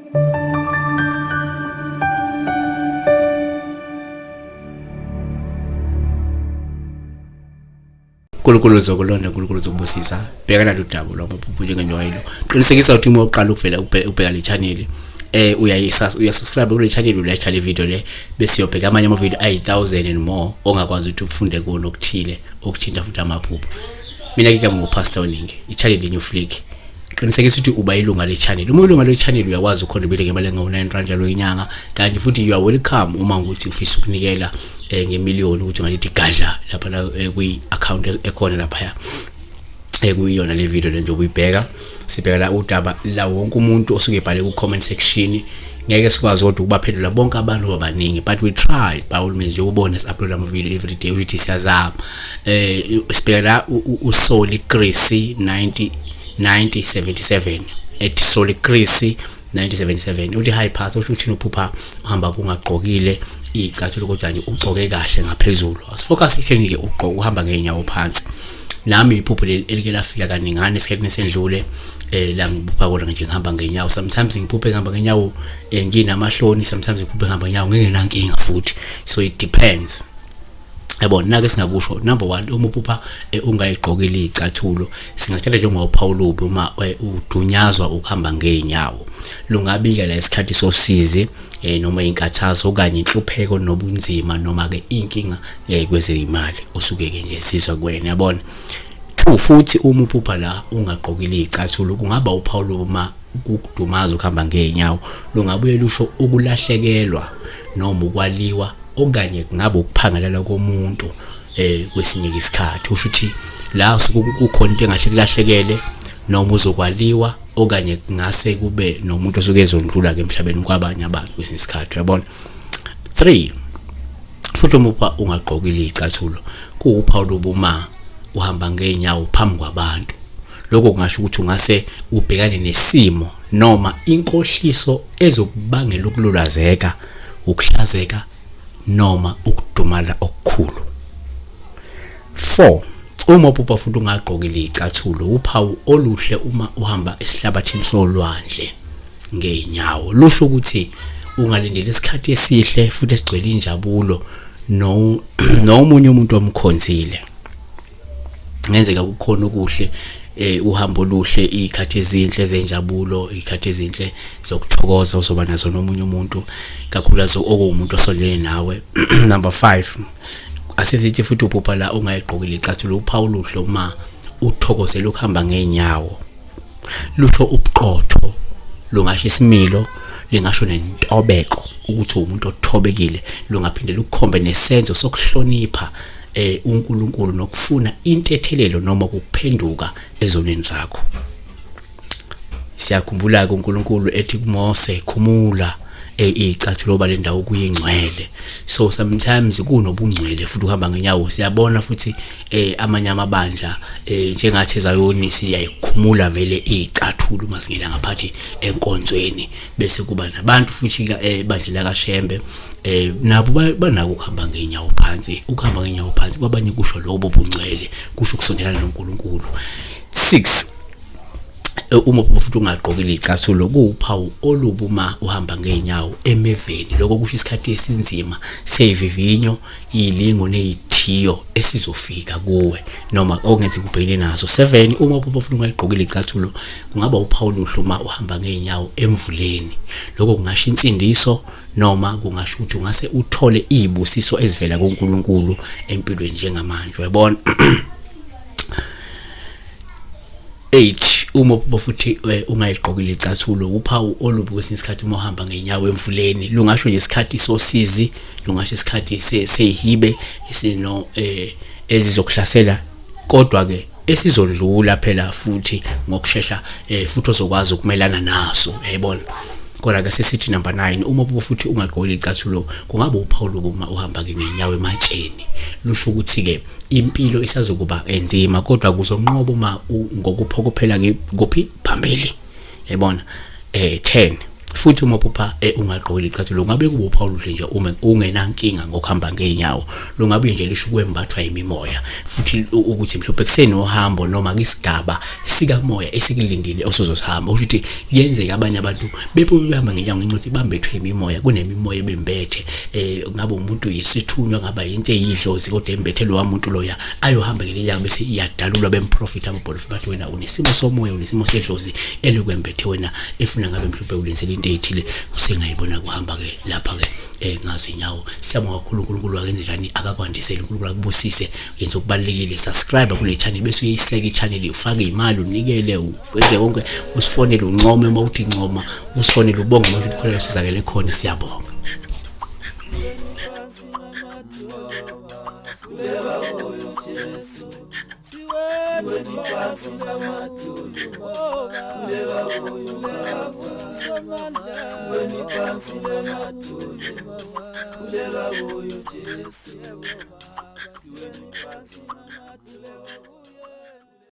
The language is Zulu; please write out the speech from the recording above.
uNkulunkulu uzokulonda, uNkulunkulu uzokubusisa. Bhekana lodaba lwamaphupho njengenjwayelo. Qinisekisa ukuthi uma uqala ukuvela ubheka le channel uyasubscribe kule channel, ulike le video le bese uyobheka amanye amavideo ayi1000 and more ongakwazi ukuthi ufunde kuno okuthile okuthinta futhi amaphupho. Mina ke ngupastor Ningi, ichannel New Flick. Qinisekisa ukuthi uba ilunga le channel. Uma ulunga le channel uyakwazi ucontribute ngemali engu9 rand ngenyanga, kanti futhi you are welcome uma ukuthi ufisa ukunikela ngemiliyoni ukuthi ungalithi gadla lapha kwi account ekhona lapha kuyona le video le nje ubuyibheka. Sibheka la udaba la wonke umuntu osuke ebhale ku comment section. Ngeke sikwazi kodwa ukubaphendula bonke abantu abaningi, but we try by all means ukubona si-upload ama video every day ukuthi siyazama. Sibheka la uSoli Grace 9077 at Soli Grace 9077 uthi hi pastor uthi uphupha uhamba kungaqokile icathulo kodwa nje ugcoke kahle ngaphezulu. Asifocus itheni ke ugqoka uhamba ngezinyawo phansi. Nami iphupho elike lafika kaningana esikhathini sendlule la ngiphupha kodwa nje ngihamba ngezinyawo. Sometimes ngiphuphe ngihamba ngezinyawo nginamahloni, sometimes ngiphuphe ngihamba ngezinyawo ngingenankinga futhi, so it depends. Yabona nake singakusho number 1 uma uphupha ungayigqokile icathulo singathela njengoPaul uma udunyazwa ukuhamba ngezinyawo. Lungabika la isikhathi sosizi noma inkathazo okanye inhlupheko nobunzima noma ke inkinga kwezemali osuke ke nje sizwa kuwena. Yabona 2 futhi uma uphupha la ungagqokile icathulo kungaba uPaul uma ukudumaza ukuhamba ngezinyawo. Lungabuye lusho ukulahlekelwa noma ukwaliwa okanye kungabe ukuphangalela komuntu kwesinye isikhathi. Usho ukuthi la kukhona into engahle kulahlekele noma uzokwaliwa okanye kungase kube nomuntu osuke ezondlula ke emhlabeni kwabanye abantu kwesinye isikhathi. Yabona 3 futhi uma ungagqokile icathulo kuUPaul uma uhamba ngezinyawo phambi kwabantu. Lokho kungasho ukuthi ungase ubhekane nesimo noma inkohliso ezokubangela ukululazeka, ukuhlazeka noma ukudumala okukhulu. 4 uma uphupha futhi ungagqokile icathulo uphawu oluhle uma uhamba esihlabathini solwandle ngezinyawo. Lusho ukuthi ungalindela isikhathi esihle futhi esigcwele injabulo nomunye umuntu omkhonzile. Ngenzeka ukukhona okuhle uhambo oluhle, ikhathi ezinhle zenjabulo, ikhathi ezinhle zokuthokoza uzoba nazo nomunye umuntu kakhulukazi okuwumuntu osondele nawe. Number 5 asesithi futhi uphupha la ungayigqokile icathulo uPaul uhle uma uthokozela ukuhamba ngezinyawo. Lusho ubuqotho, lungasho isimilo, lingasho nentobeko ukuthi umuntu othobekile. Lungaphindela ukukhombe nesenzo sokuhlonipha uNkulunkulu nokufuna intethelelo noma ukuphenduka ezonweni zakho. Siyakhumbula ke uNkulunkulu ethi kuMose khumula icathulo balendawo kuyingcwele. So sometimes kunobungcwele futhi uhamba ngenyawo. Siyabona futhi amanye amabandla njengathi eZayoni siyayikhumula vele icathulo masingena ngaphathi enkonzweni bese kuba nabantu futhi bandlela kaShembe nabo banako ukuhamba ngenyawo phansi. Ukuhamba ngenyawo phansi kwabanye kusho lobo bungcwele, kusho ukusondelana noNkulunkulu. 6 uma futhi ungagqokile icathulo kuuphawu olubuma uhamba ngezinyawo emeveni. Lokho kusho isikhathi esinzima sevivinyo, ilingo nezithiyo esizofika kuwe noma okungeze kubhekene nazo. 7 uma futhi ungagqokile icathulo kungaba uPaul uhluma uhamba ngezinyawo emvuleni. Lokho kungasho insindiso noma kungasho ukuthi ungase uthole izibusiso ezivela kuNkulunkulu empilweni njengamanje. Yabona 8 uma futhi ungayigqokile icathulo uphawu olubi kwesinye isikhathi uma uhamba ngezinyawo emvuleni. Lungasho nje isikhathi sosizi, lungasho isikhathi sehibe esino ezizokuhlasela kodwa ke esizondlula phela futhi ngokusheshsha futhi ozokwazi ukumelana naso. Yayibona kodwa ke sesithi number 9 uma futhi ungagqokile icathulo kungaba uPaul uma uhamba ngezinyawo ematsheni. Lusho ukuthi ke impilo isazokuba enzima kodwa kuzonqoba uma ngokuphokophela kuphi phambili. Yabona 10 futhi uma uphupha ungagqokile icathulo ungabe kube uphawu oluhle nje uma ungenankinga ngokuhamba ngeenyawo lungabe nje lisho kwembathwa imimoya futhi ukuthi mhlawumbe kuseni uhambo noma kisigaba sikamoya esikulindile osozosihamba ukuthi kuyenzeka abanye abantu behamba ngenyawo ngenxa yokuthi bambethwe imimoya kunemimoya ebembethe ngabe umuntu yisithunywa ngaba into eyidlozi kodwa embethe lo muntu loya ayohamba ngelinyawo bese iyadalulwa bemprofit amabholofu bathi wena unesimo somoya unesimo sedlozi elikwembethe wena efuna ngabe mhlawumbe ulenzele into ethile usengayibona kuhamba ke lapha ke ngazo inyawo. Siyabonga kakhulu uNkulunkulu akenze njani akakwandisele uNkulunkulu akubusise yenza okubalekile subscribe kule channel bese uyiseka ichannel ufake imali unikele wenze konke usifonele uncome uma uthi ncoma usifonele ubonge manje khona lesizakele khona siyabonga. Siwe